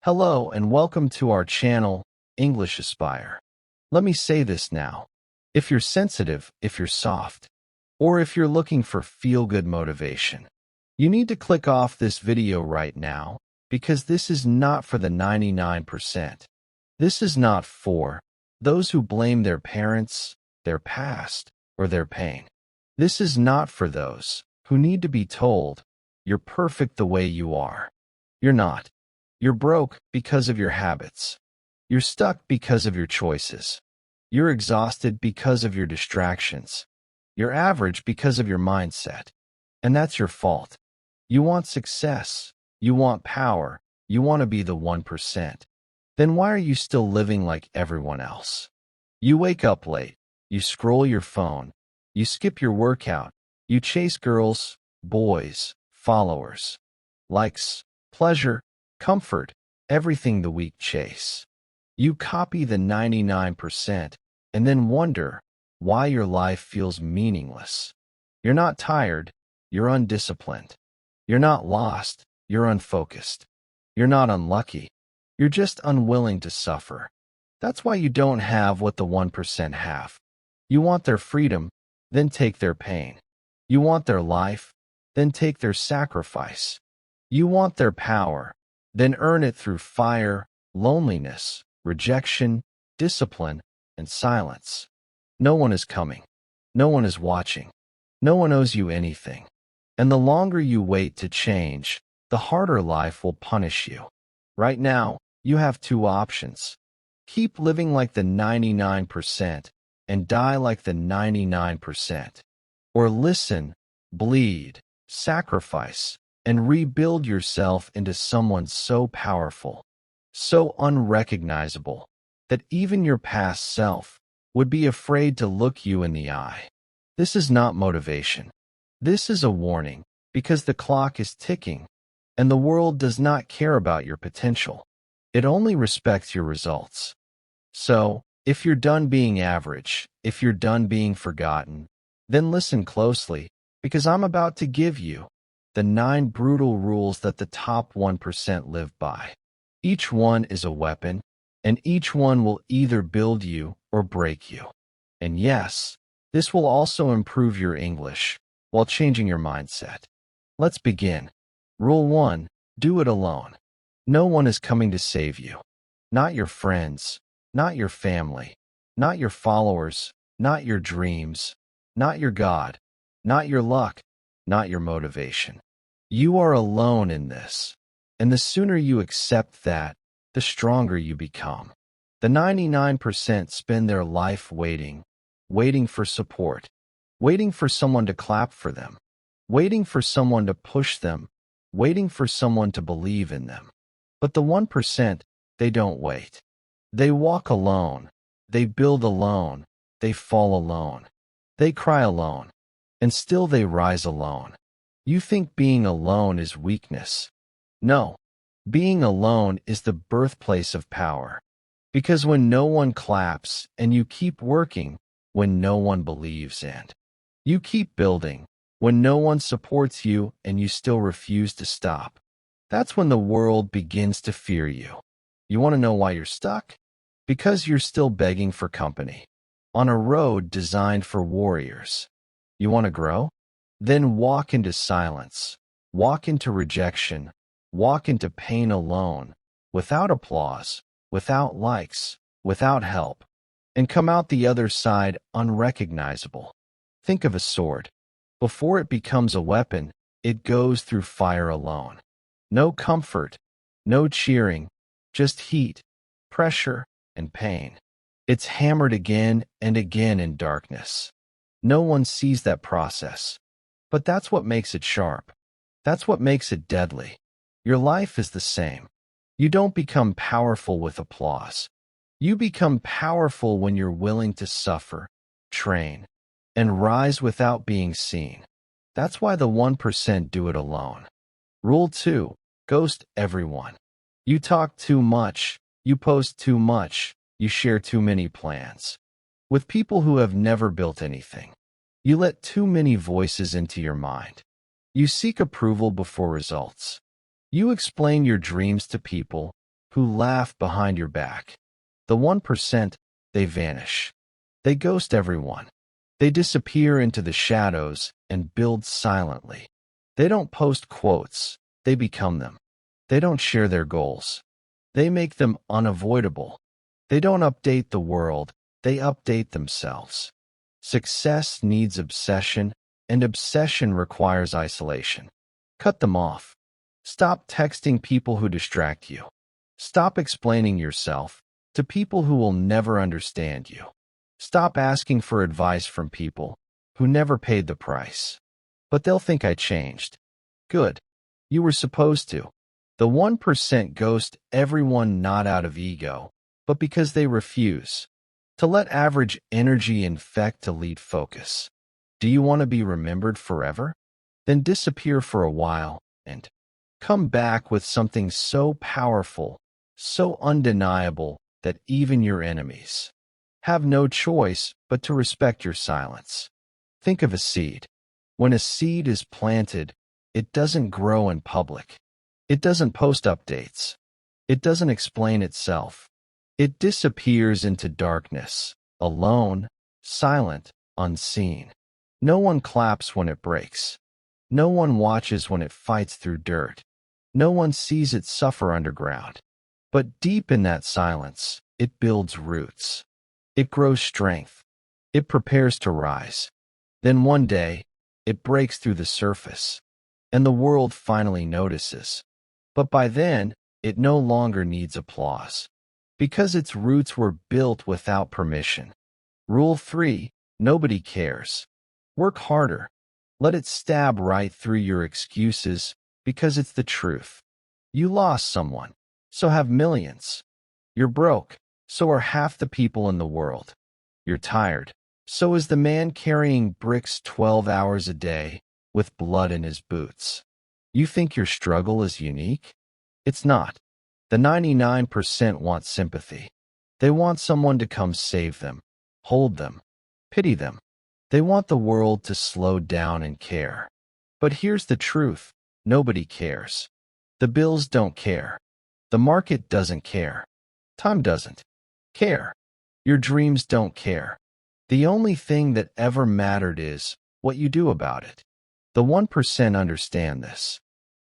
Hello and welcome to our channel, English Aspire. Let me say this now. If you're sensitive, if you're soft, or if you're looking for feel-good motivation, you need to click off this video right now because this is not for the 99%. This is not for those who blame their parents, their past, or their pain. This is not for those who need to be told, you're perfect the way you are. You're not. You're broke because of your habits. You're stuck because of your choices. You're exhausted because of your distractions. You're average because of your mindset. And that's your fault. You want success. You want power. You want to be the 1%. Then why are you still living like everyone else? You wake up late. You scroll your phone. You skip your workout. You chase girls, boys, followers, likes, pleasure, comfort, everything the weak chase. You copy the 99% and then wonder why your life feels meaningless. You're not tired, you're undisciplined. You're not lost, you're unfocused. You're not unlucky, you're just unwilling to suffer. That's why you don't have what the 1% have. You want their freedom, then take their pain. You want their life, then take their sacrifice. You want their power, then earn it through fire, loneliness, rejection, discipline, and silence. No one is coming. No one is watching. No one owes you anything. And the longer you wait to change, the harder life will punish you. Right now, you have two options. Keep living like the 99% and die like the 99%. Or listen, bleed, sacrifice, and rebuild yourself into someone so powerful, so unrecognizable, that even your past self would be afraid to look you in the eye. This is not motivation. This is a warning, because the clock is ticking, and the world does not care about your potential. It only respects your results. So, if you're done being average, if you're done being forgotten, then listen closely, because I'm about to give you the 9 brutal rules that the top 1% live by. Each one is a weapon, and each one will either build you or break you. And yes, this will also improve your English while changing your mindset. Let's begin. Rule 1. Do it alone. No one is coming to save you. Not your friends, not your family, not your followers, not your dreams, not your God, not your luck, not your motivation. You are alone in this, and the sooner you accept that, the stronger you become. The 99% spend their life waiting for support, waiting for someone to clap for them, waiting for someone to push them, waiting for someone to believe in them. But the 1%, they don't wait. They walk alone, they build alone, they fall alone. They cry alone, and still they rise alone. You think being alone is weakness. No, being alone is the birthplace of power. Because when no one claps and you keep working, when no one believes and you keep building, when no one supports you and you still refuse to stop, that's when the world begins to fear you. You want to know why you're stuck? Because you're still begging for company. On a road designed for warriors. You want to grow? Then walk into silence, walk into rejection, walk into pain alone, without applause, without likes, without help, and come out the other side unrecognizable. Think of a sword. Before it becomes a weapon, it goes through fire alone. No comfort, no cheering, just heat, pressure, and pain. It's hammered again and again in darkness. No one sees that process. But that's what makes it sharp. That's what makes it deadly. Your life is the same. You don't become powerful with applause. You become powerful when you're willing to suffer, train, and rise without being seen. That's why the 1% do it alone. Rule 2. Ghost everyone. You talk too much. You post too much. You share too many plans with people who have never built anything. You let too many voices into your mind. You seek approval before results. You explain your dreams to people who laugh behind your back. The 1%, they vanish. They ghost everyone. They disappear into the shadows and build silently. They don't post quotes, they become them. They don't share their goals. They make them unavoidable. They don't update the world, they update themselves. Success needs obsession, and obsession requires isolation. Cut them off. Stop texting people who distract you. Stop explaining yourself to people who will never understand you. Stop asking for advice from people who never paid the price. But they'll think I changed. Good. You were supposed to. The 1% ghost everyone not out of ego, but because they refuse to let average energy infect elite focus. Do you want to be remembered forever? Then disappear for a while and come back with something so powerful, so undeniable that even your enemies have no choice but to respect your silence. Think of a seed. When a seed is planted, it doesn't grow in public. It doesn't post updates. It doesn't explain itself. It disappears into darkness, alone, silent, unseen. No one claps when it breaks. No one watches when it fights through dirt. No one sees it suffer underground. But deep in that silence, it builds roots. It grows strength. It prepares to rise. Then one day, it breaks through the surface, and the world finally notices. But by then, it no longer needs applause, because its roots were built without permission. Rule 3, nobody cares. Work harder. Let it stab right through your excuses, because it's the truth. You lost someone, so have millions. You're broke, so are half the people in the world. You're tired, so is the man carrying bricks 12 hours a day with blood in his boots. You think your struggle is unique? It's not. The 99% want sympathy. They want someone to come save them, hold them, pity them. They want the world to slow down and care. But here's the truth. Nobody cares. The bills don't care. The market doesn't care. Time doesn't care. Your dreams don't care. The only thing that ever mattered is what you do about it. The 1% understand this.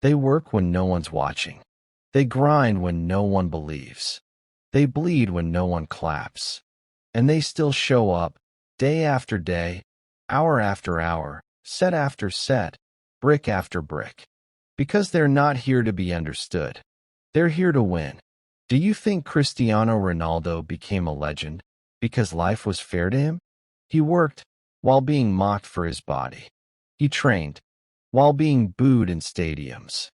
They work when no one's watching. They grind when no one believes. They bleed when no one claps. And they still show up, day after day, hour after hour, set after set, brick after brick. Because they're not here to be understood. They're here to win. Do you think Cristiano Ronaldo became a legend because life was fair to him? He worked while being mocked for his body. He trained while being booed in stadiums.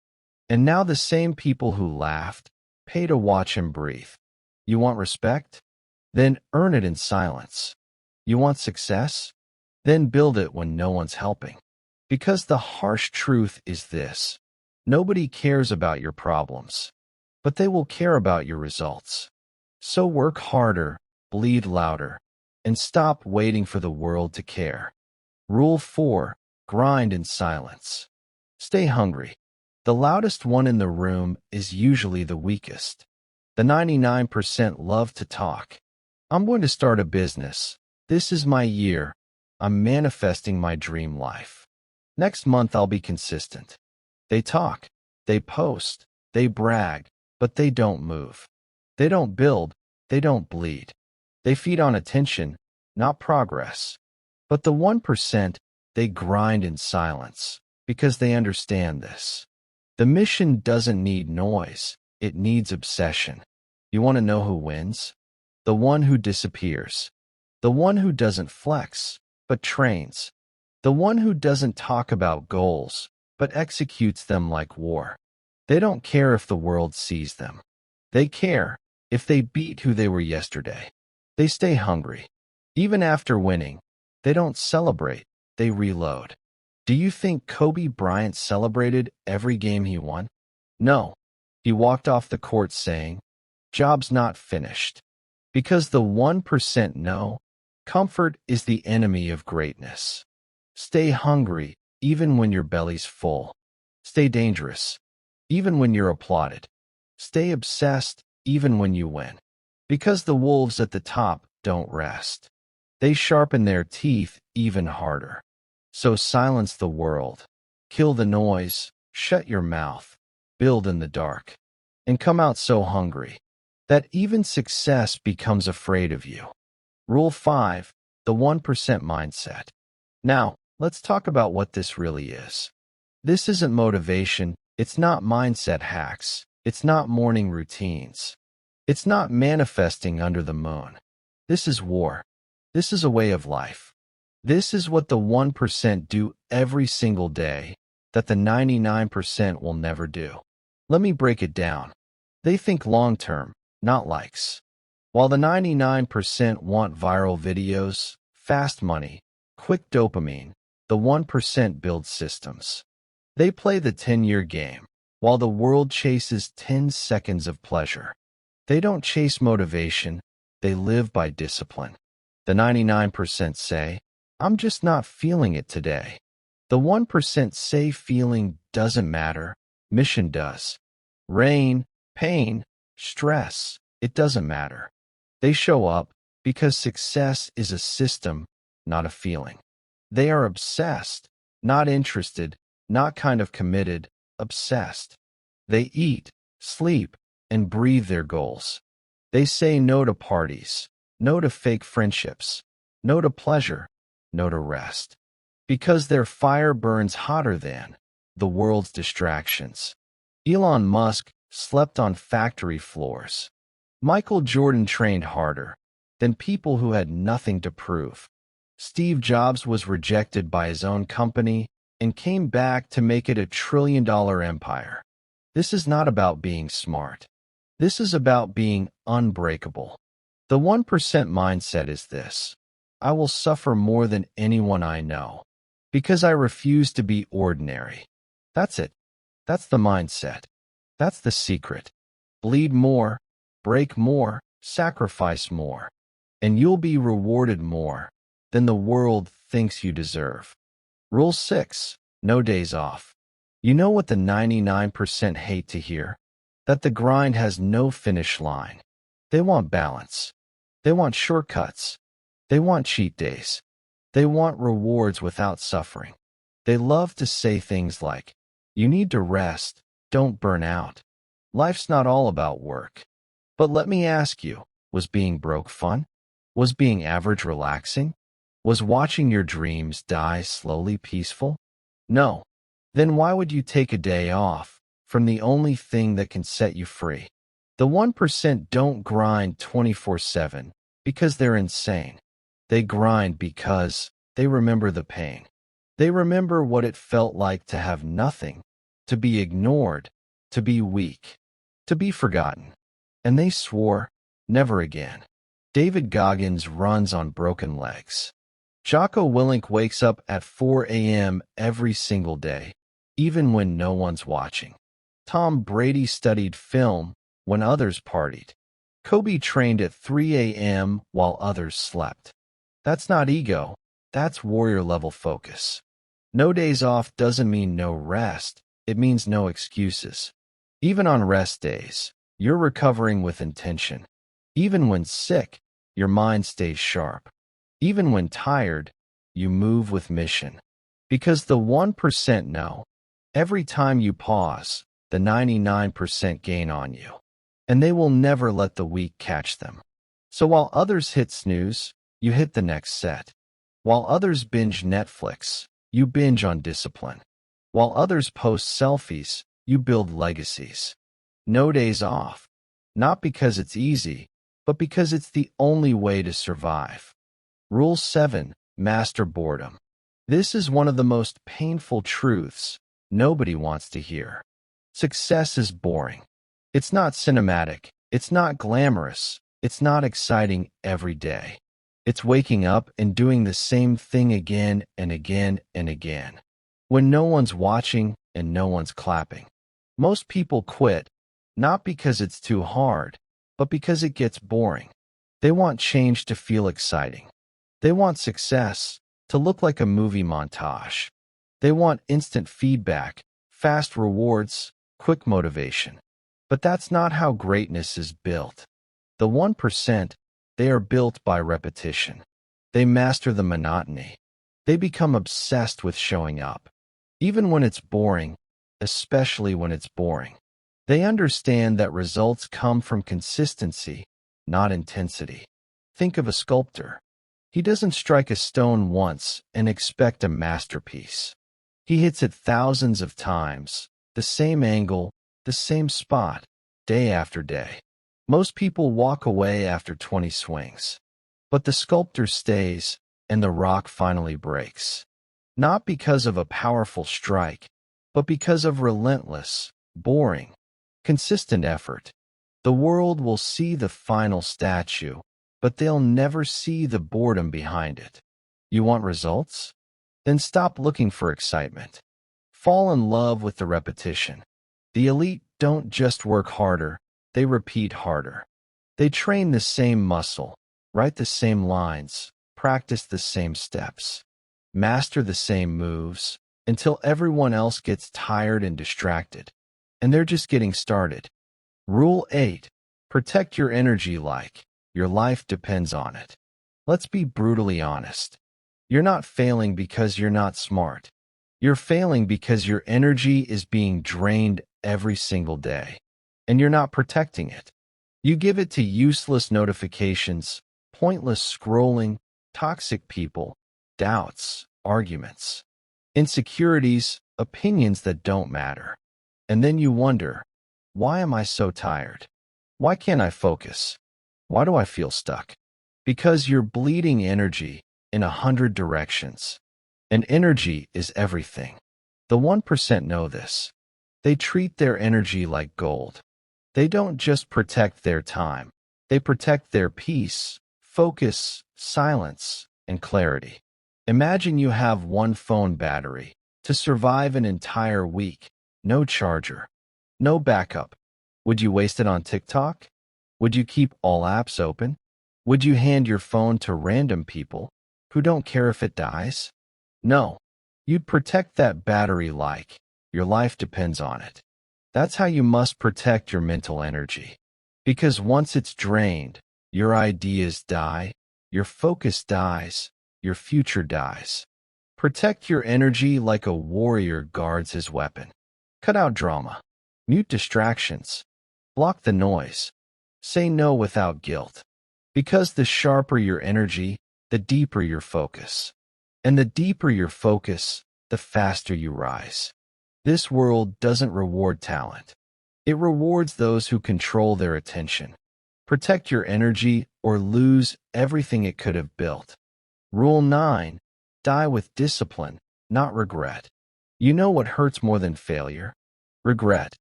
And now the same people who laughed pay to watch him breathe. You want respect? Then earn it in silence. You want success? Then build it when no one's helping. Because the harsh truth is this: nobody cares about your problems, but they will care about your results. So work harder, bleed louder, and stop waiting for the world to care. Rule 4, grind in silence. Stay hungry. The loudest one in the room is usually the weakest. The 99% love to talk. I'm going to start a business. This is my year. I'm manifesting my dream life. Next month I'll be consistent. They talk, they post, they brag, but they don't move. They don't build, they don't bleed. They feed on attention, not progress. But the 1%, they grind in silence, because they understand this. The mission doesn't need noise, it needs obsession. You want to know who wins? The one who disappears. The one who doesn't flex, but trains. The one who doesn't talk about goals, but executes them like war. They don't care if the world sees them. They care if they beat who they were yesterday. They stay hungry. Even after winning, they don't celebrate, they reload. Do you think Kobe Bryant celebrated every game he won? No. He walked off the court saying, "Job's not finished." Because the 1% know, comfort is the enemy of greatness. Stay hungry, even when your belly's full. Stay dangerous, even when you're applauded. Stay obsessed, even when you win. Because the wolves at the top don't rest. They sharpen their teeth even harder. So silence the world. Kill the noise. Shut your mouth. Build in the dark. And come out so hungry that even success becomes afraid of you. Rule 5. The 1% mindset. Now, let's talk about what this really is. This isn't motivation. It's not mindset hacks. It's not morning routines. It's not manifesting under the moon. This is war. This is a way of life. This is what the 1% do every single day that the 99% will never do. Let me break it down. They think long-term, not likes. While the 99% want viral videos, fast money, quick dopamine, the 1% build systems. They play the 10-year game, while the world chases 10 seconds of pleasure. They don't chase motivation, they live by discipline. The 99% say, I'm just not feeling it today. The 1% say feeling doesn't matter, mission does. Rain, pain, stress, it doesn't matter. They show up because success is a system, not a feeling. They are obsessed, not interested, not kind of committed, obsessed. They eat, sleep, and breathe their goals. They say no to parties, no to fake friendships, no to pleasure, no to rest. Because their fire burns hotter than the world's distractions. Elon Musk slept on factory floors. Michael Jordan trained harder than people who had nothing to prove. Steve Jobs was rejected by his own company and came back to make it a trillion-dollar empire. This is not about being smart. This is about being unbreakable. The 1% mindset is this: I will suffer more than anyone I know because I refuse to be ordinary. That's it. That's the mindset. That's the secret. Bleed more, break more, sacrifice more, and you'll be rewarded more than the world thinks you deserve. Rule 6. No days off. You know what the 99% hate to hear? That the grind has no finish line. They want balance. They want shortcuts. They want cheat days. They want rewards without suffering. They love to say things like, you need to rest, don't burn out. Life's not all about work. But let me ask you, was being broke fun? Was being average relaxing? Was watching your dreams die slowly peaceful? No. Then why would you take a day off from the only thing that can set you free? The 1% don't grind 24/7 because they're insane. They grind because they remember the pain. They remember what it felt like to have nothing, to be ignored, to be weak, to be forgotten. And they swore, never again. David Goggins runs on broken legs. Jocko Willink wakes up at 4 a.m. every single day, even when no one's watching. Tom Brady studied film when others partied. Kobe trained at 3 a.m. while others slept. That's not ego, that's warrior-level focus. No days off doesn't mean no rest, it means no excuses. Even on rest days, you're recovering with intention. Even when sick, your mind stays sharp. Even when tired, you move with mission. Because the 1% know, every time you pause, the 99% gain on you. And they will never let the weak catch them. So while others hit snooze, you hit the next set. While others binge Netflix, you binge on discipline. While others post selfies, you build legacies. No days off. Not because it's easy, but because it's the only way to survive. Rule 7. Master boredom. This is one of the most painful truths nobody wants to hear. Success is boring. It's not cinematic. It's not glamorous. It's not exciting every day. It's waking up and doing the same thing again and again and again. When no one's watching and no one's clapping. Most people quit, not because it's too hard, but because it gets boring. They want change to feel exciting. They want success to look like a movie montage. They want instant feedback, fast rewards, quick motivation. But that's not how greatness is built. The 1%, they are built by repetition. They master the monotony. They become obsessed with showing up. Even when it's boring, especially when it's boring. They understand that results come from consistency, not intensity. Think of a sculptor. He doesn't strike a stone once and expect a masterpiece. He hits it thousands of times, the same angle, the same spot, day after day. Most people walk away after 20 swings. But the sculptor stays, and the rock finally breaks. Not because of a powerful strike, but because of relentless, boring, consistent effort. The world will see the final statue, but they'll never see the boredom behind it. You want results? Then stop looking for excitement. Fall in love with the repetition. The elite don't just work harder, they repeat harder. They train the same muscle, write the same lines, practice the same steps, master the same moves, until everyone else gets tired and distracted. And they're just getting started. Rule 8. Protect your energy like your life depends on it. Let's be brutally honest. You're not failing because you're not smart. You're failing because your energy is being drained every single day, and you're not protecting it. You give it to useless notifications, pointless scrolling, toxic people, doubts, arguments, insecurities, opinions that don't matter. And then you wonder, why am I so tired? Why can't I focus? Why do I feel stuck? Because you're bleeding energy in 100 directions. And energy is everything. The 1% know this. They treat their energy like gold. They don't just protect their time. They protect their peace, focus, silence, and clarity. Imagine you have one phone battery to survive an entire week. No charger, no backup. Would you waste it on TikTok? Would you keep all apps open? Would you hand your phone to random people who don't care if it dies? No. You'd protect that battery like your life depends on it. That's how you must protect your mental energy. Because once it's drained, your ideas die, your focus dies, your future dies. Protect your energy like a warrior guards his weapon. Cut out drama. Mute distractions. Block the noise. Say no without guilt. Because the sharper your energy, the deeper your focus. And the deeper your focus, the faster you rise. This world doesn't reward talent. It rewards those who control their attention. Protect your energy or lose everything it could have built. Rule 9. Die with discipline, not regret. You know what hurts more than failure? Regret.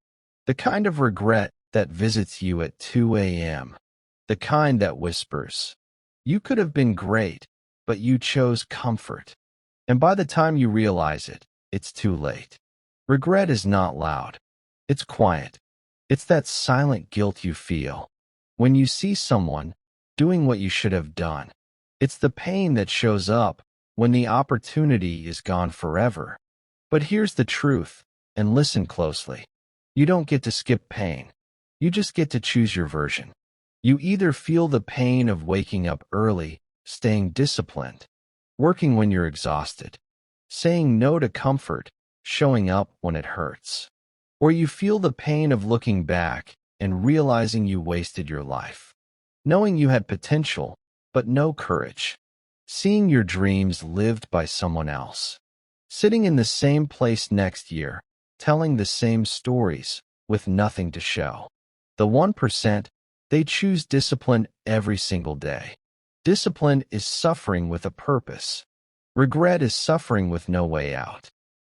The kind of regret that visits you at 2 a.m. The kind that whispers, "You could have been great, but you chose comfort." And by the time you realize it, it's too late. Regret is not loud. It's quiet. It's that silent guilt you feel when you see someone doing what you should have done. It's the pain that shows up when the opportunity is gone forever. But here's the truth, and listen closely. You don't get to skip pain. You just get to choose your version. You either feel the pain of waking up early, staying disciplined, working when you're exhausted, saying no to comfort, showing up when it hurts, or you feel the pain of looking back and realizing you wasted your life, knowing you had potential, but no courage, seeing your dreams lived by someone else, sitting in the same place next year, telling the same stories with nothing to show. The 1%, they choose discipline every single day. Discipline is suffering with a purpose. Regret is suffering with no way out.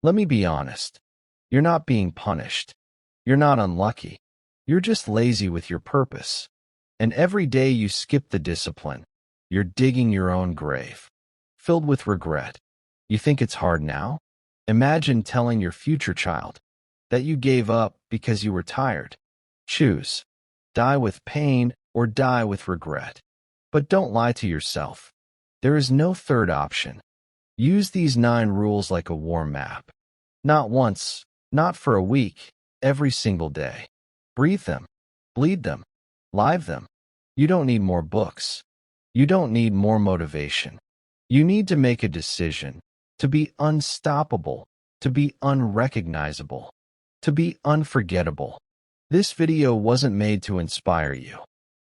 Let me be honest. You're not being punished. You're not unlucky. You're just lazy with your purpose. And every day you skip the discipline, you're digging your own grave, filled with regret. You think it's hard now? Imagine telling your future child that you gave up because you were tired. Choose. Die with pain or die with regret. But don't lie to yourself. There is no third option. Use these 9 rules like a war map. Not once, not for a week, every single day. Breathe them. Bleed them. Live them. You don't need more books. You don't need more motivation. You need to make a decision to be unstoppable, to be unrecognizable, to be unforgettable. This video wasn't made to inspire you.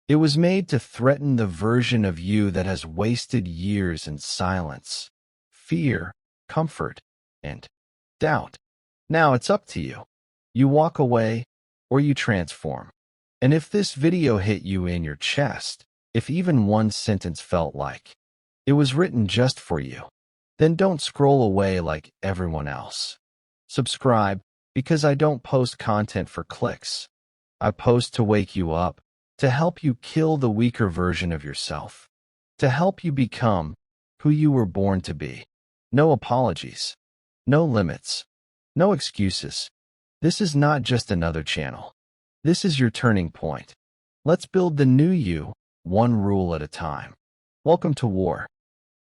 It was made to threaten the version of you that has wasted years in silence, fear, comfort, and doubt. Now it's up to you. You walk away or you transform. And if this video hit you in your chest, if even one sentence felt like it was written just for you, then don't scroll away like everyone else. Subscribe, because I don't post content for clicks. I post to wake you up, to help you kill the weaker version of yourself, to help you become who you were born to be. No apologies, no limits, no excuses. This is not just another channel. This is your turning point. Let's build the new you, one rule at a time. Welcome to war.